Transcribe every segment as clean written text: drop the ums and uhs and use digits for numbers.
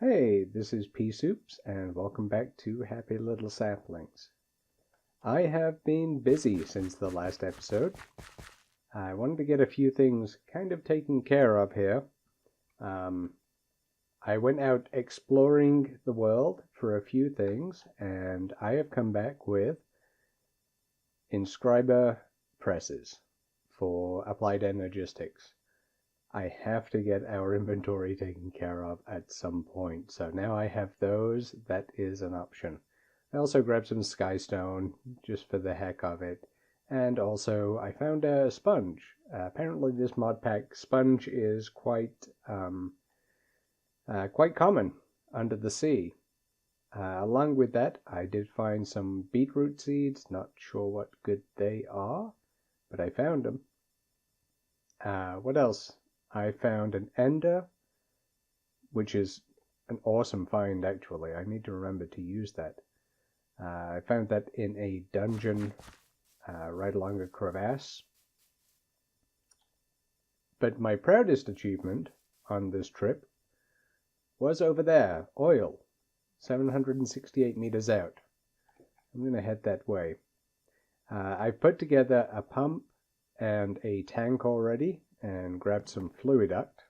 Hey, this is Pea Soups, and welcome back to Happy Little Saplings. I have been busy since the last episode. I wanted to get a few things kind of taken care of here. I went out exploring the world for a few things, and I have come back with inscriber presses for applied energistics. I have to get our inventory taken care of at some point. So now I have those. That is an option. I also grabbed some skystone just for the heck of it. And also I found a sponge. Apparently this mod pack sponge is quite common under the sea. Along with that, I did find some beetroot seeds. Not sure what good they are, but I found them. What else? I found an ender, which is an awesome find actually. I need to remember to use that. I found that in a dungeon right along a crevasse. But my proudest achievement on this trip was over there, oil, 768 meters out. I'm going to head that way. I've put together a pump and a tank already, and grabbed some fluid duct.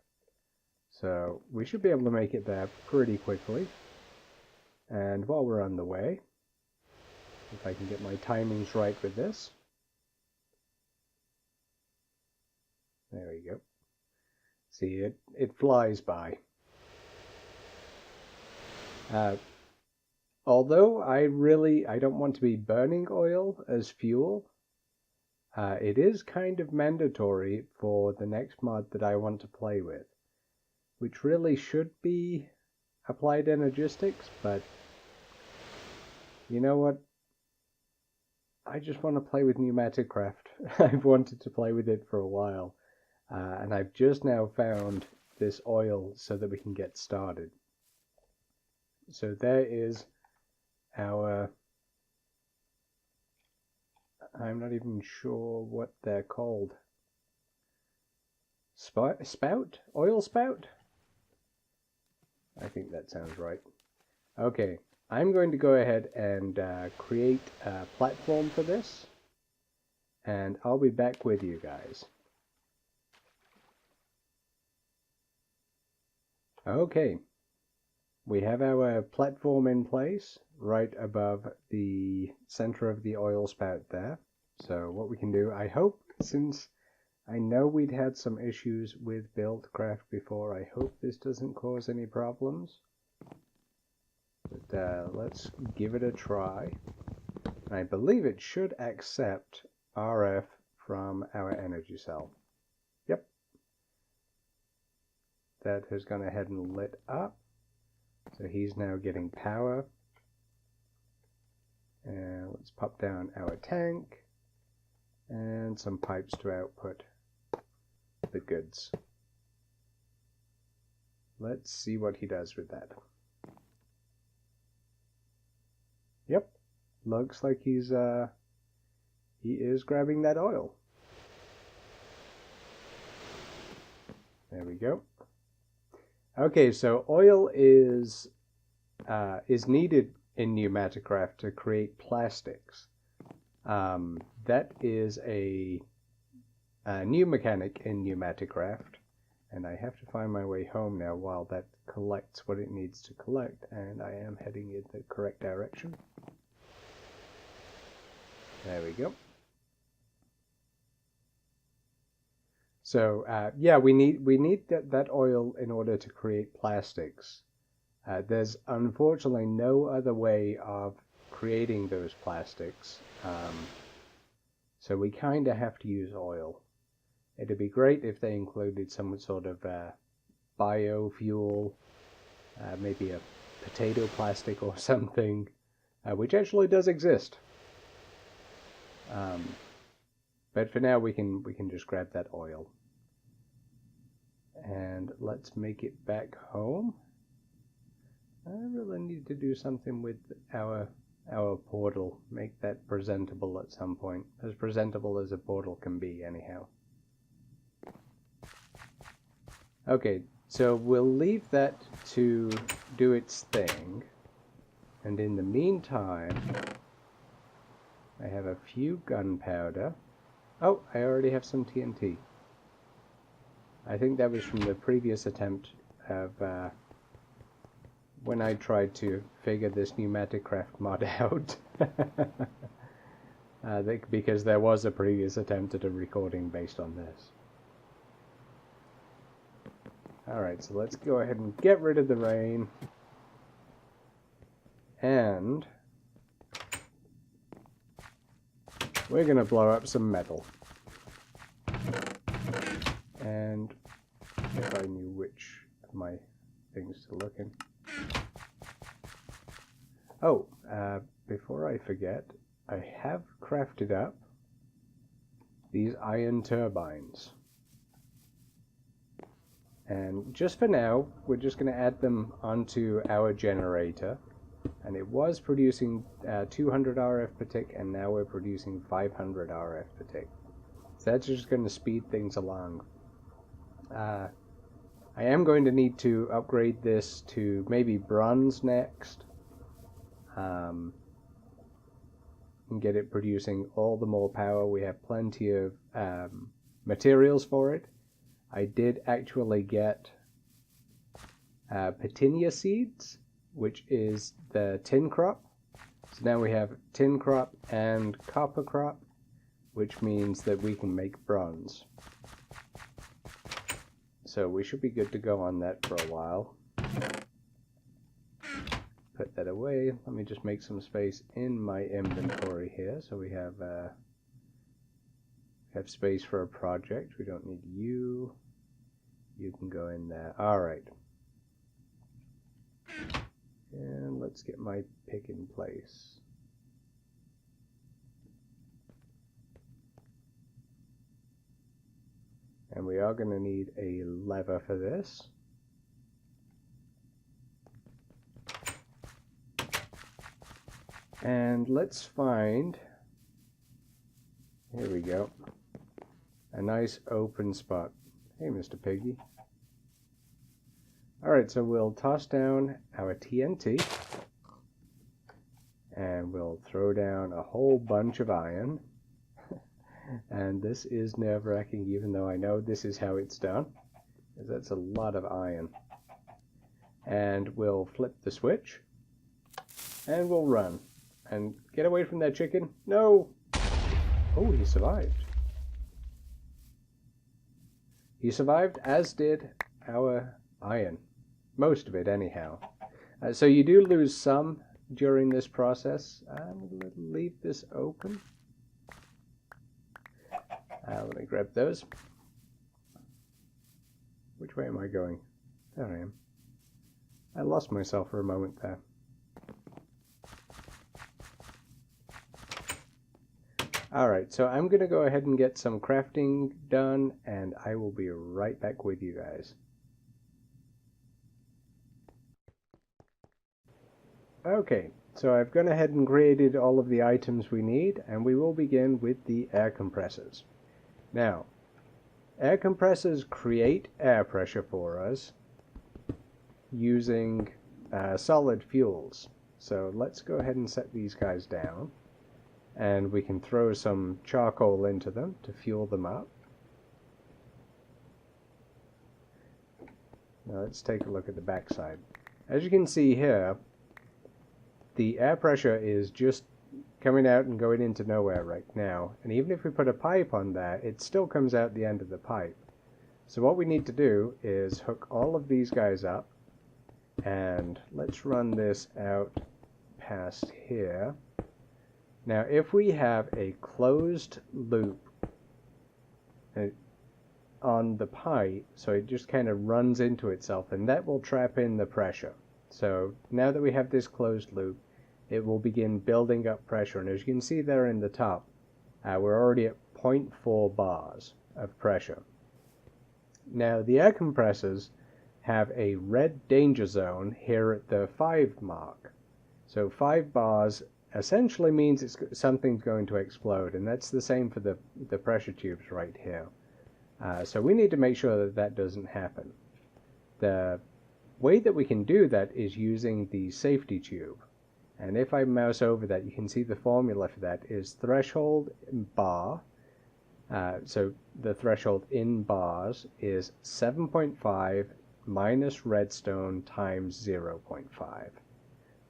So we should be able to make it there pretty quickly. And while we're on the way, if I can get my timings right with this. There we go. See, it flies by. Although I don't want to be burning oil as fuel, it is kind of mandatory for the next mod that I want to play with, which really should be applied energistics, but you know what? I just want to play with PneumaticCraft. I've wanted to play with it for a while, and I've just now found this oil so that we can get started. So there is our... I'm not even sure what they're called. Spout? Oil spout? I think that sounds right. Okay, I'm going to go ahead and create a platform for this, and I'll be back with you guys. Okay, we have our platform in place right above the center of the oil spout there. So what we can do, I hope, since I know we'd had some issues with BuildCraft before, I hope this doesn't cause any problems. But let's give it a try. I believe it should accept RF from our energy cell. Yep. That has gone ahead and lit up. So he's now getting power. And let's pop down our tank and some pipes to output the goods. Let's see what he does with that. Yep, looks like he is grabbing that oil. There we go. Okay, so oil is needed in PneumaticCraft to create plastics. That is a new mechanic in PneumaticCraft, and I have to find my way home now while that collects what it needs to collect, and I am heading in the correct direction. There we go. So yeah, we need that oil in order to create plastics. There's unfortunately no other way of creating those plastics, so we kind of have to use oil. It'd be great if they included some sort of biofuel, maybe a potato plastic or something, which actually does exist. But for now we can just grab that oil. And let's make it back home. I really need to do something with our portal, make that presentable at some point. As presentable as a portal can be, anyhow. Okay, So we'll leave that to do its thing, and in the meantime I have a few gunpowder. Oh, I already have some TNT. I think that was from the previous attempt of when I tried to figure this PneumaticCraft mod out. Because there was a previous attempt at a recording based on this. Alright, so let's go ahead and get rid of the rain. And we're going to blow up some metal. And if I knew which of my things to look in. Oh, before I forget, I have crafted up these iron turbines. And just for now, we're just going to add them onto our generator. And it was producing 200 RF per tick, and now we're producing 500 RF per tick. So that's just going to speed things along. I am going to need to upgrade this to maybe bronze next. And get it producing all the more power. We have plenty of materials for it. I did actually get Pneu seeds, which is the tin crop. So now we have tin crop and copper crop, which means that we can make bronze. So we should be good to go on that for a while. Put that away. Let me just make some space in my inventory here, so we have space for a project. We don't need you. You can go in there. All right. And let's get my pick in place. And we are going to need a lever for this. And let's find, here we go, a nice open spot. Hey, Mr. Piggy. Alright, so we'll toss down our TNT. And we'll throw down a whole bunch of iron. And this is nerve-wracking, even though I know this is how it's done. That's a lot of iron. And we'll flip the switch. And we'll run. And get away from that chicken. No! Oh, he survived. He survived, as did our iron. Most of it, anyhow. So you do lose some during this process. I'm going to leave this open. Let me grab those. Which way am I going? There I am. I lost myself for a moment there. Alright, so I'm going to go ahead and get some crafting done, and I will be right back with you guys. Okay, so I've gone ahead and created all of the items we need, and we will begin with the air compressors. Now, air compressors create air pressure for us using solid fuels. So let's go ahead and set these guys down. And we can throw some charcoal into them to fuel them up. Now let's take a look at the backside. As you can see here, the air pressure is just coming out and going into nowhere right now. And even if we put a pipe on there, it still comes out the end of the pipe. So what we need to do is hook all of these guys up. And let's run this out past here. Now, if we have a closed loop on the pipe, so it just kind of runs into itself, and that will trap in the pressure. So now that we have this closed loop, it will begin building up pressure. And as you can see there in the top, we're already at 0.4 bars of pressure. Now, the air compressors have a red danger zone here at the 5 mark. So 5 bars essentially means something's going to explode, and that's the same for the pressure tubes right here. So we need to make sure that that doesn't happen. The way that we can do that is using the safety tube. And if I mouse over that, you can see the formula for that is threshold bar. So the threshold in bars is 7.5 minus redstone times 0.5.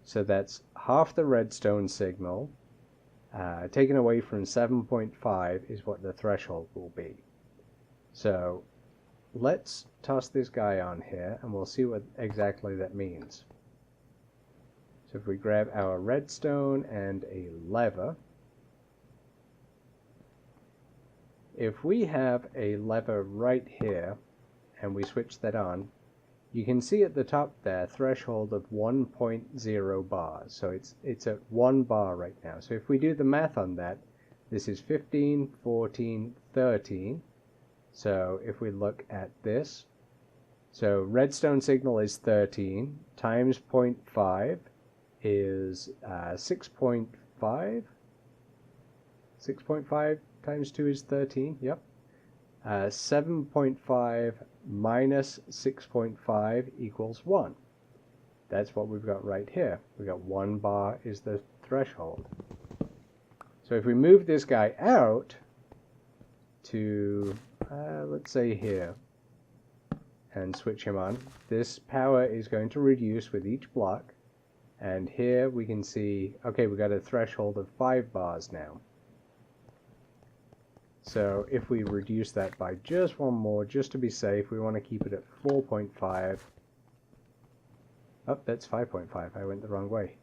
So that's half the redstone signal taken away from 7.5 is what the threshold will be. So let's toss this guy on here and we'll see what exactly that means. So if we grab our redstone and a lever, if we have a lever right here and we switch that on, you can see at the top there threshold of 1.0 bars. So it's at 1 bar right now. So if we do the math on that, this is 15, 14, 13. So if we look at this, so redstone signal is 13 times 0.5 is 6.5. 6.5 times 2 is 13, yep. 7.5 minus 6.5 equals 1. That's what we've got right here. We've got 1 bar is the threshold. So if we move this guy out to, let's say here, and switch him on, this power is going to reduce with each block. And here we can see, okay, we've got a threshold of 5 bars now. So if we reduce that by just one more, just to be safe, we want to keep it at 4.5. Oh, that's 5.5. I went the wrong way.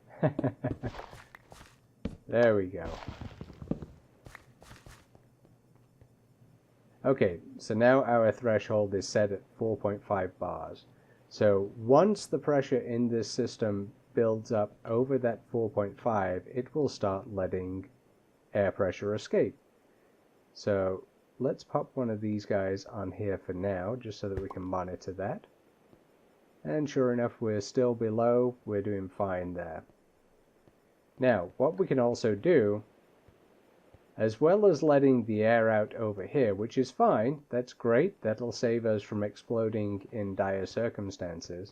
There we go. Okay, so now our threshold is set at 4.5 bars. So once the pressure in this system builds up over that 4.5, it will start letting air pressure escape. So let's pop one of these guys on here for now, just so that we can monitor that. And sure enough, we're still below. We're doing fine there. Now, what we can also do, as well as letting the air out over here, which is fine, that's great, that'll save us from exploding in dire circumstances.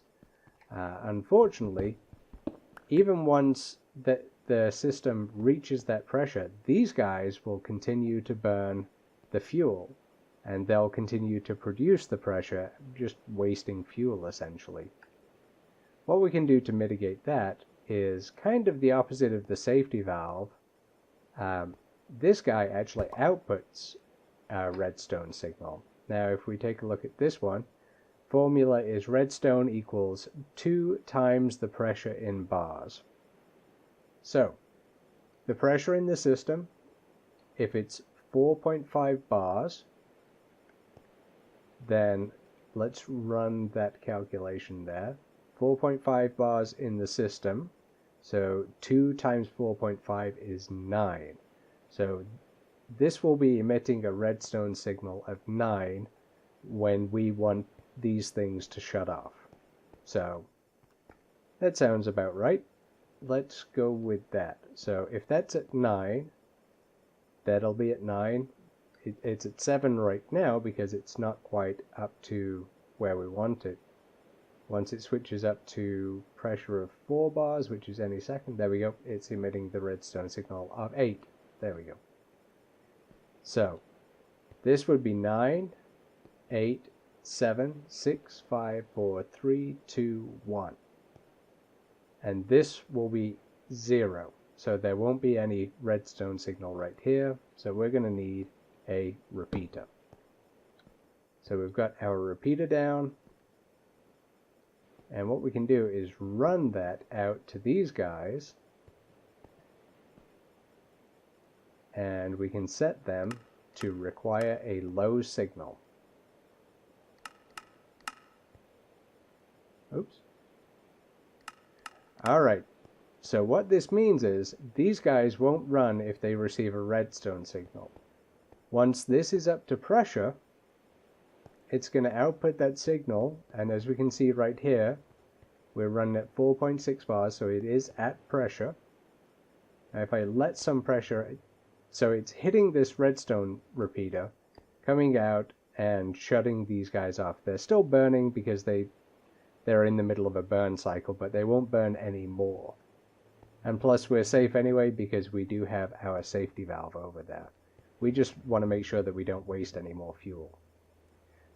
Unfortunately, even once the system reaches that pressure, these guys will continue to burn the fuel, and they'll continue to produce the pressure, just wasting fuel essentially. What we can do to mitigate that is kind of the opposite of the safety valve. This guy actually outputs a redstone signal. Now if we take a look at this one, formula is redstone equals 2 times the pressure in bars. So the pressure in the system, if it's 4.5 bars, then let's run that calculation there. 4.5 bars in the system, so 2 times 4.5 is 9. So this will be emitting a redstone signal of 9 when we want these things to shut off. So that sounds about right. Let's go with that. So if that's at 9, that'll be at 9. It's at 7 right now because it's not quite up to where we want it. Once it switches up to pressure of 4 bars, which is any second, there we go, it's emitting the redstone signal of 8. There we go. So this would be 9, 8, 7, 6, 5, 4, 3, 2, 1. And this will be 0. So there won't be any redstone signal right here. So we're going to need a repeater. So we've got our repeater down. And what we can do is run that out to these guys. And we can set them to require a low signal. Oops. Alright, so what this means is these guys won't run if they receive a redstone signal. Once this is up to pressure, it's going to output that signal, and as we can see right here, we're running at 4.6 bars, so it is at pressure. Now if I let some pressure, so it's hitting this redstone repeater, coming out and shutting these guys off. They're still burning because they they're in the middle of a burn cycle, but they won't burn any more. And plus we're safe anyway because we do have our safety valve over there. We just want to make sure that we don't waste any more fuel.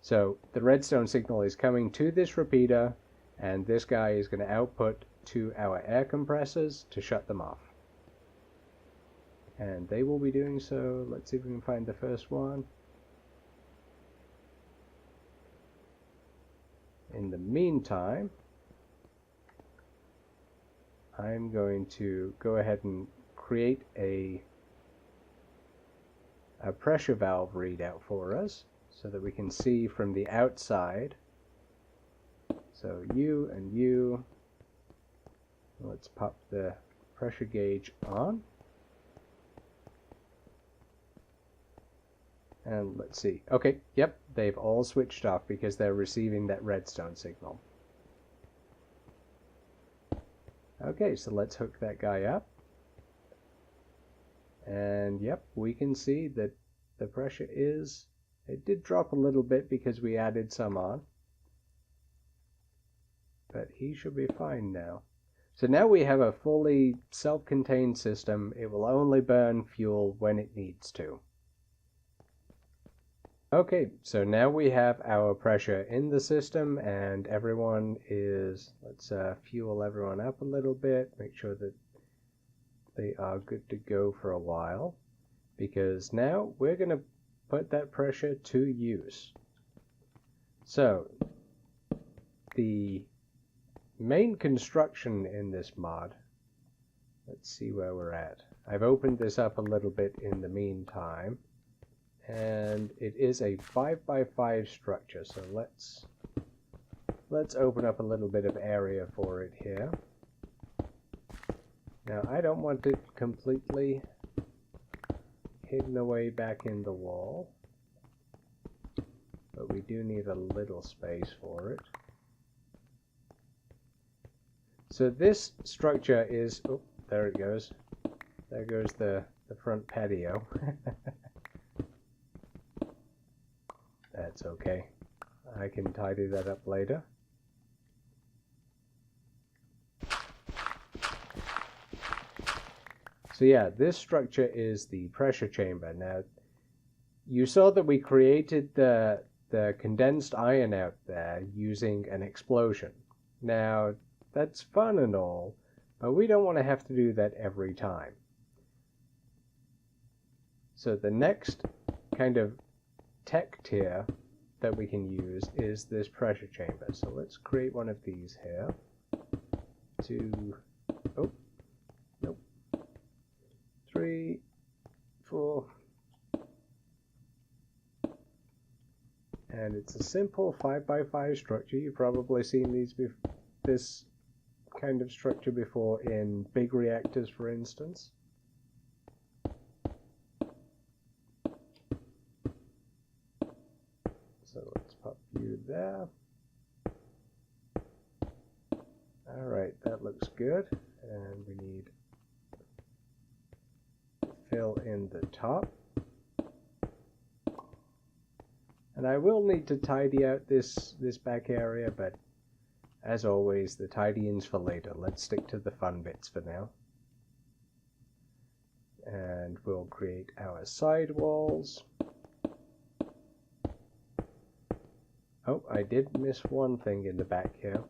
So the redstone signal is coming to this repeater, and this guy is going to output to our air compressors to shut them off. And they will be doing so. Let's see if we can find the first one. In the meantime, I'm going to go ahead and create a pressure valve readout for us so that we can see from the outside. So you and you, let's pop the pressure gauge on. And let's see. Okay, yep, they've all switched off because they're receiving that redstone signal. Okay, so let's hook that guy up. And yep, we can see that the pressure is, it did drop a little bit because we added some on. But he should be fine now. So now we have a fully self-contained system. It will only burn fuel when it needs to. Okay, so now we have our pressure in the system and everyone is, let's fuel everyone up a little bit, make sure that they are good to go for a while, because now we're going to put that pressure to use. So the main construction in this mod, let's see where we're at. I've opened this up a little bit in the meantime. And it is a 5x5 structure, so let's open up a little bit of area for it here. Now I don't want it completely hidden away back in the wall, but we do need a little space for it. So this structure is, oh, there it goes. There goes the front patio. That's okay. I can tidy that up later. So yeah, this structure is the pressure chamber. Now, you saw that we created the condensed iron out there using an explosion. Now, that's fun and all, but we don't want to have to do that every time. So the next kind of tech tier that we can use is this pressure chamber. So let's create one of these here. 2, oh, nope, 3, 4. And it's a simple 5x5 structure. You've probably seen this kind of structure before in big reactors, for instance. So let's pop you there. Alright, that looks good. And we need to fill in the top. And I will need to tidy out this back area, but as always, the tidying's for later. Let's stick to the fun bits for now. And we'll create our side walls. Oh, I did miss one thing in the back here.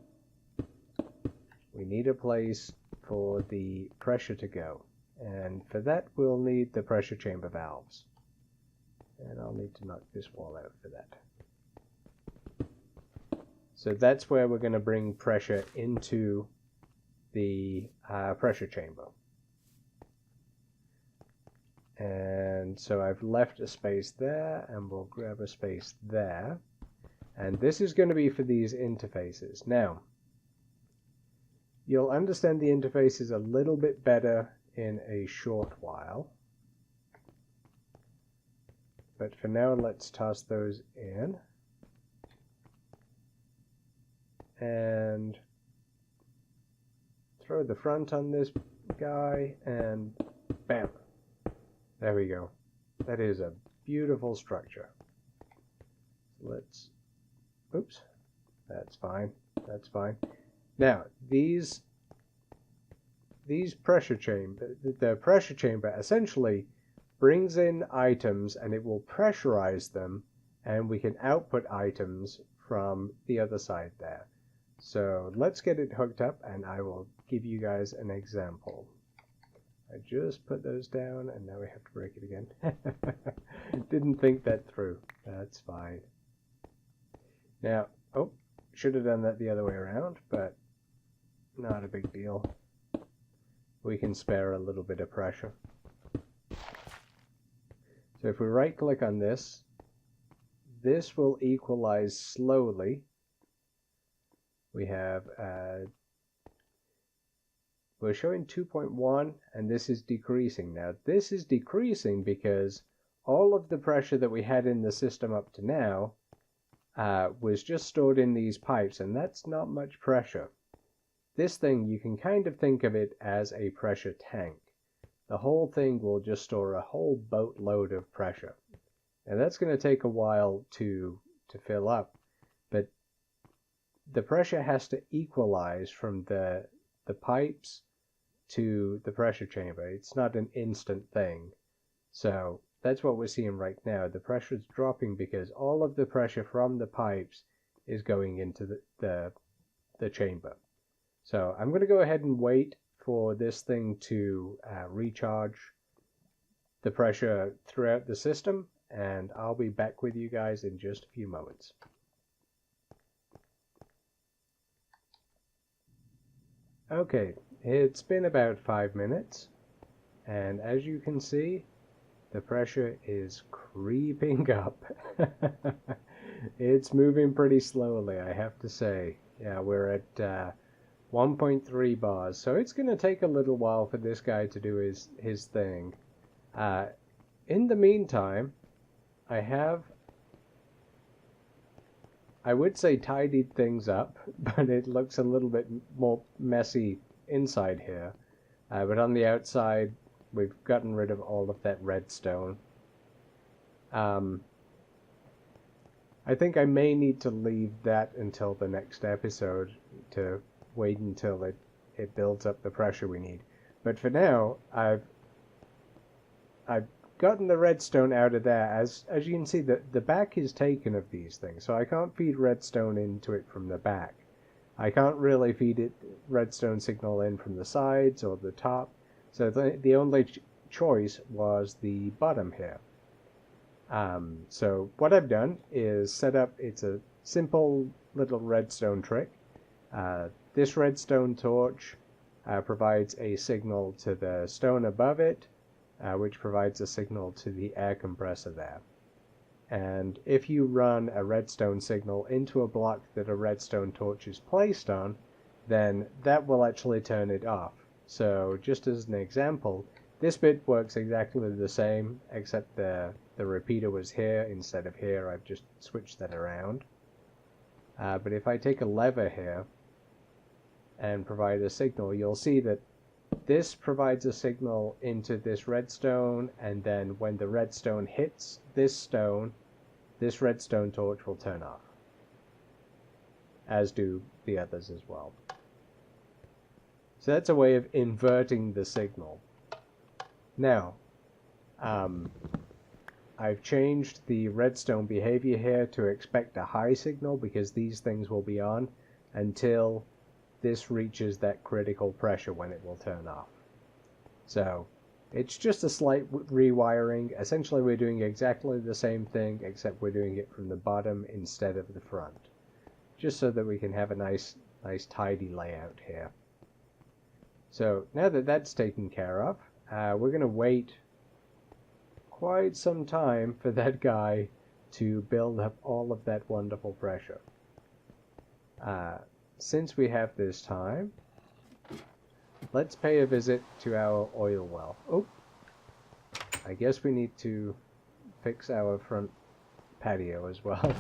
We need a place for the pressure to go. And for that, we'll need the pressure chamber valves. And I'll need to knock this wall out for that. So that's where we're going to bring pressure into the pressure chamber. And so I've left a space there, and we'll grab a space there. And this is going to be for these interfaces. Now, you'll understand the interfaces a little bit better in a short while. But for now, let's toss those in. And throw the front on this guy, and bam. There we go. That is a beautiful structure. Let's, oops, that's fine. That's fine. Now, these pressure chamber, the pressure chamber essentially brings in items and it will pressurize them, and we can output items from the other side there. So let's get it hooked up and I will give you guys an example. I just put those down and now we have to break it again. Didn't think that through. That's fine. Now, oh, should have done that the other way around, but not a big deal. We can spare a little bit of pressure. So if we right click on this, this will equalize slowly. We have, we're showing 2.1 and this is decreasing. Now this is decreasing because all of the pressure that we had in the system up to now was just stored in these pipes, and that's not much pressure. This thing, you can kind of think of it as a pressure tank. The whole thing will just store a whole boatload of pressure. And that's going to take a while to fill up, but the pressure has to equalize from the pipes to the pressure chamber. It's not an instant thing. So that's what we're seeing right now. The pressure is dropping because all of the pressure from the pipes is going into the chamber. So I'm going to go ahead and wait for this thing to recharge the pressure throughout the system, and I'll be back with you guys in just a few moments. Okay, it's been about 5 minutes, and as you can see, the pressure is creeping up. It's moving pretty slowly, I have to say. Yeah, we're at 1.3 bars, so it's going to take a little while for this guy to do his thing. In the meantime, I would say tidied things up, but it looks a little bit more messy inside here. But on the outside, we've gotten rid of all of that redstone. I think I may need to leave that until the next episode to wait until it builds up the pressure we need. But for now, I've gotten the redstone out of there. As you can see, the back is taken of these things, so I can't feed redstone into it from the back. I can't really feed it redstone signal in from the sides or the top, so the only choice was the bottom here. So what I've done is set up, it's a simple little redstone trick. This redstone torch provides a signal to the stone above it, which provides a signal to the air compressor there. And if you run a redstone signal into a block that a redstone torch is placed on, then that will actually turn it off. So just as an example, this bit works exactly the same, except the repeater was here instead of here. I've just switched that around. But if I take a lever here and provide a signal, you'll see that this provides a signal into this redstone, and then when the redstone hits this redstone torch will turn off, as do the others as well. So that's a way of inverting the signal. Now, I've changed the redstone behavior here to expect a high signal, because these things will be on until this reaches that critical pressure when it will turn off. So it's just a slight rewiring. Essentially we're doing exactly the same thing, except we're doing it from the bottom instead of the front, just so that we can have a nice tidy layout here. So now that that's taken care of, we're going to wait quite some time for that guy to build up all of that wonderful pressure. Since we have this time, let's pay a visit to our oil well. Oh, I guess we need to fix our front patio as well.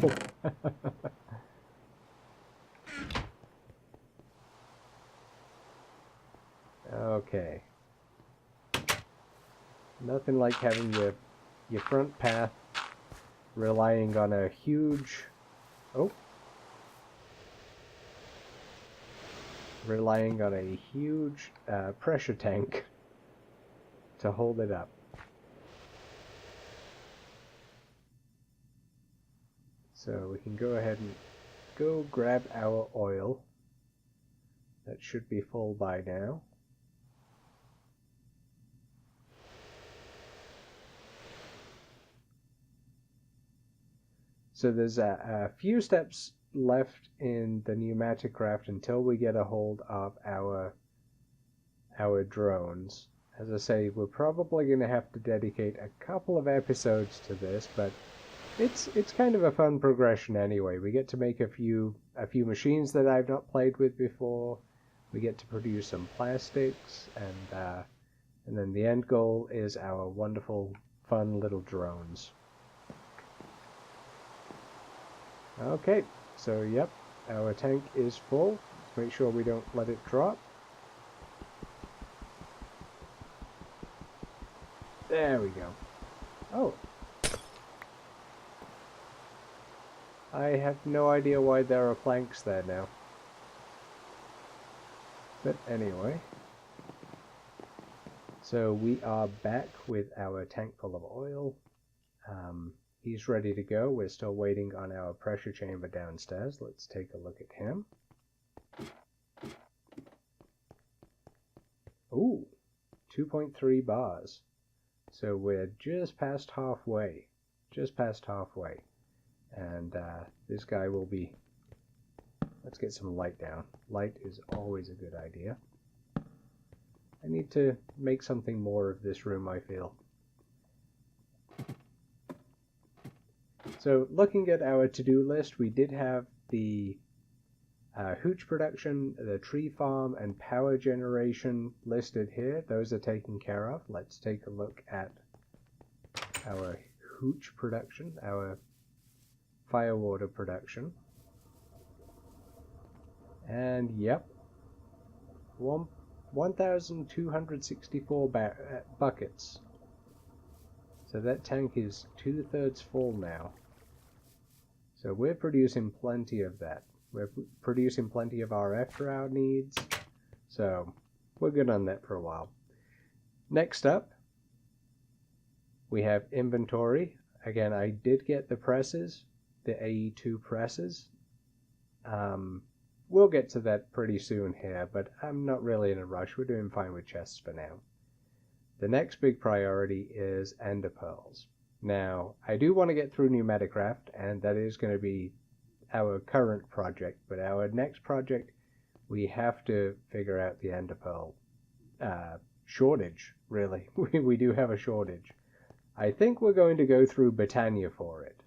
Okay. Nothing like having your front path relying on a huge... Oh. relying on a huge pressure tank to hold it up. So we can go ahead and go grab our oil. That should be full by now. So there's a few steps left in the PneumaticCraft until we get a hold of our drones. As I say, we're probably going to have to dedicate a couple of episodes to this, but it's kind of a fun progression anyway. We get to make a few machines that I've not played with before. We get to produce some plastics, and then the end goal is our wonderful, fun little drones. Okay, so yep, our tank is full. Let's make sure we don't let it drop. There we go. Oh. I have no idea why there are planks there now. But anyway. So we are back with our tank full of oil. He's ready to go. We're still waiting on our pressure chamber downstairs. Let's take a look at him. Ooh, 2.3 bars. So we're just past halfway. Just past halfway. And this guy will be... Let's get some light down. Light is always a good idea. I need to make something more of this room, I feel. So looking at our to-do list, we did have the hooch production, the tree farm, and power generation listed here. Those are taken care of. Let's take a look at our hooch production, our firewater production. And yep, 1,264 buckets. So that tank is 2/3 full now. So we're producing plenty of that. We're producing plenty of RF for our needs. So we're good on that for a while. Next up, we have inventory. Again, I did get the presses, the E22 presses. We'll get to that pretty soon here, but I'm not really in a rush. We're doing fine with chests for now. The next big priority is ender pearls. Now, I do want to get through PneumaticCraft, and that is going to be our current project, but our next project, we have to figure out the ender pearl shortage, really. We do have a shortage. I think we're going to go through Britannia for it.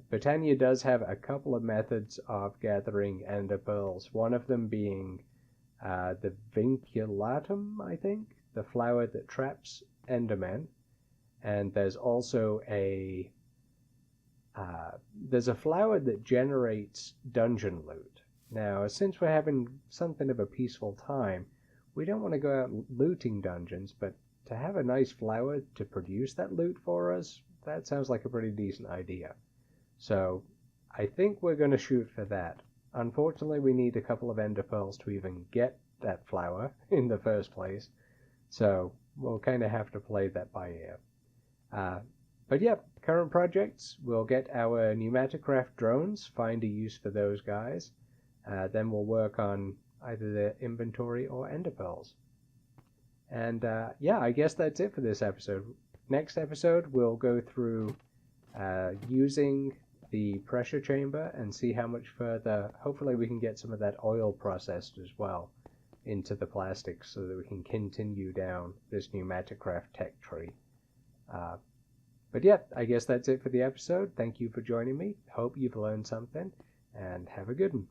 Britannia does have a couple of methods of gathering ender pearls, one of them being the vinculatum, I think, the flower that traps endermen. And there's also a flower that generates dungeon loot. Now, since we're having something of a peaceful time, we don't want to go out looting dungeons, but to have a nice flower to produce that loot for us, that sounds like a pretty decent idea. So I think we're going to shoot for that. Unfortunately, we need a couple of ender pearls to even get that flower in the first place. So we'll kind of have to play that by ear. But yeah, current projects, we'll get our PneumaticCraft drones, find a use for those guys. Then we'll work on either the inventory or ender pearls. And yeah, I guess that's it for this episode. Next episode, we'll go through using the pressure chamber and see how much further, hopefully we can get some of that oil processed as well into the plastics so that we can continue down this PneumaticCraft tech tree. But yeah, I guess that's it for the episode. Thank you for joining me. Hope you've learned something, and have a good one.